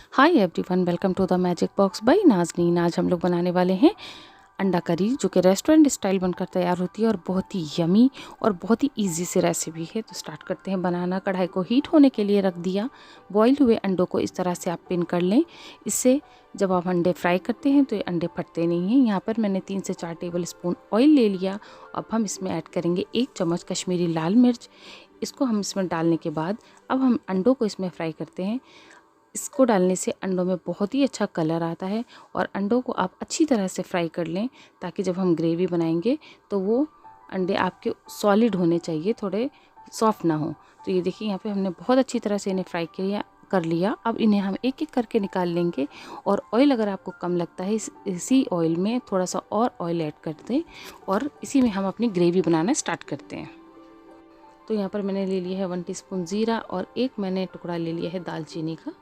Hi everyone, welcome to the magic box by Nazneen. आज हम लोग बनाने वाले हैं अंडा करी, जो कि रेस्टोरेंट स्टाइल बनकर तैयार होती है और बहुत ही यमी और बहुत ही इजी से रेसिपी है। तो स्टार्ट करते हैं बनाना। कढ़ाई को हीट होने के लिए रख दिया। बॉईल हुए अंडों को इस तरह से आप पिन कर लें। इससे जब आप अंडे फ्राई करते हैं तो ये अंडे फटते नहीं हैं। यहाँ पर मैंने 3 से 4 टेबल स्पून ऑयल ले लिया। अब हम इसमें ऐड करेंगे 1 चम्मच कश्मीरी लाल मिर्च। इसको हम इसमें डालने के बाद अब हम अंडों को इसमें फ्राई करते हैं। इसको डालने से अंडों में बहुत ही अच्छा कलर आता है और अंडों को आप अच्छी तरह से फ्राई कर लें, ताकि जब हम ग्रेवी बनाएंगे तो वो अंडे आपके सॉलिड होने चाहिए, थोड़े सॉफ्ट ना हो। तो ये देखिए, यहाँ पे हमने बहुत अच्छी तरह से इन्हें फ्राई कर लिया। अब इन्हें हम एक एक करके निकाल लेंगे। और ऑयल अगर आपको कम लगता है, इसी ऑयल में थोड़ा सा और ऑयल ऐड कर दें और इसी में हम अपनी ग्रेवी बनाना स्टार्ट करते हैं। तो यहाँ पर मैंने ले लिया है 1 टीस्पून ज़ीरा और एक मैंने टुकड़ा ले लिया है दालचीनी का।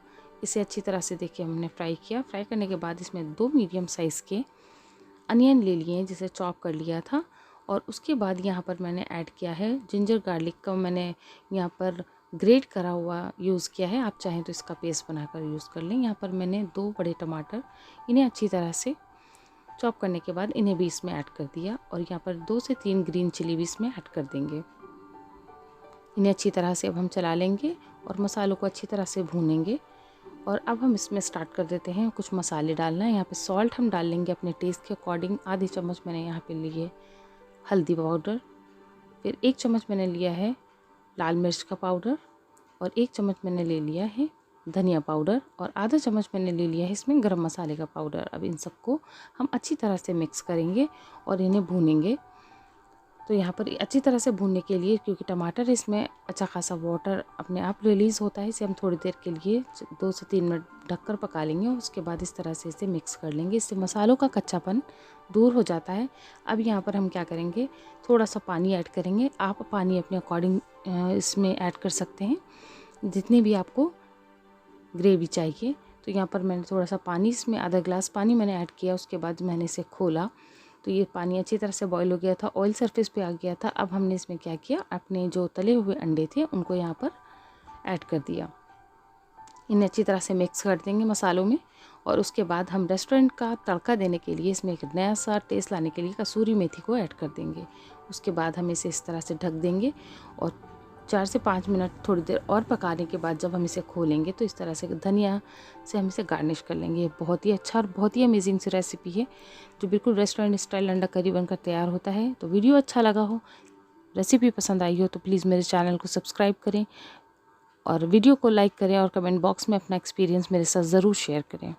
इसे अच्छी तरह से देखिए हमने फ्राई किया। फ्राई करने के बाद इसमें 2 मीडियम साइज़ के अनियन ले लिए हैं, जिसे चॉप कर लिया था। और उसके बाद यहाँ पर मैंने ऐड किया है जिंजर गार्लिक का, मैंने यहाँ पर ग्रेट करा हुआ यूज़ किया है। आप चाहें तो इसका पेस्ट बनाकर यूज़ कर लें। यहाँ पर मैंने 2 बड़े टमाटर, इन्हें अच्छी तरह से चॉप करने के बाद इन्हें भी इसमें ऐड कर दिया। और यहाँ पर 2 से 3 ग्रीन चिली भी इसमें ऐड कर देंगे। इन्हें अच्छी तरह से अब हम चला लेंगे और मसालों को अच्छी तरह से भूनेंगे। और अब हम इसमें स्टार्ट कर देते हैं कुछ मसाले डालना है। यहाँ पे सॉल्ट हम डाल लेंगे अपने टेस्ट के अकॉर्डिंग। आधी चम्मच मैंने यहाँ पे लिए हल्दी पाउडर, फिर 1 चम्मच मैंने लिया है लाल मिर्च का पाउडर, और 1 चम्मच मैंने ले लिया है धनिया पाउडर, और आधा चम्मच मैंने ले लिया है इसमें गरम मसाले का पाउडर। अब इन सबको हम अच्छी तरह से मिक्स करेंगे और इन्हें भूनेंगे। तो यहाँ पर अच्छी तरह से भूनने के लिए, क्योंकि टमाटर इसमें अच्छा खासा वाटर अपने आप रिलीज़ होता है, इसे हम थोड़ी देर के लिए 2 से 3 मिनट ढककर पका लेंगे। और उसके बाद इस तरह से इसे मिक्स कर लेंगे। इससे मसालों का कच्चापन दूर हो जाता है। अब यहाँ पर हम क्या करेंगे, थोड़ा सा पानी ऐड करेंगे। आप पानी अपने अकॉर्डिंग इसमें ऐड कर सकते हैं, जितनी भी आपको ग्रेवी चाहिए। तो यहाँ पर मैंने थोड़ा सा पानी, इसमें आधा ग्लास पानी मैंने ऐड किया। उसके बाद मैंने इसे खोला तो ये पानी अच्छी तरह से बॉईल हो गया था, ऑयल सरफेस पे आ गया था। अब हमने इसमें क्या किया, अपने जो तले हुए अंडे थे उनको यहाँ पर ऐड कर दिया। इन्हें अच्छी तरह से मिक्स कर देंगे मसालों में। और उसके बाद हम रेस्टोरेंट का तड़का देने के लिए, इसमें एक नया सा टेस्ट लाने के लिए कसूरी मेथी को ऐड कर देंगे। उसके बाद हम इसे इस तरह से ढक देंगे और 4 से 5 मिनट थोड़ी देर और पकाने के बाद जब हम इसे खोलेंगे तो इस तरह से धनिया से हम इसे गार्निश कर लेंगे। ये बहुत ही अच्छा और बहुत ही अमेजिंग सी रेसिपी है, जो बिल्कुल रेस्टोरेंट स्टाइल अंडा करी बनकर तैयार होता है। तो वीडियो अच्छा लगा हो, रेसिपी पसंद आई हो तो प्लीज़ मेरे चैनल को सब्सक्राइब करें और वीडियो को लाइक करें और कमेंट बॉक्स में अपना एक्सपीरियंस मेरे साथ ज़रूर शेयर करें।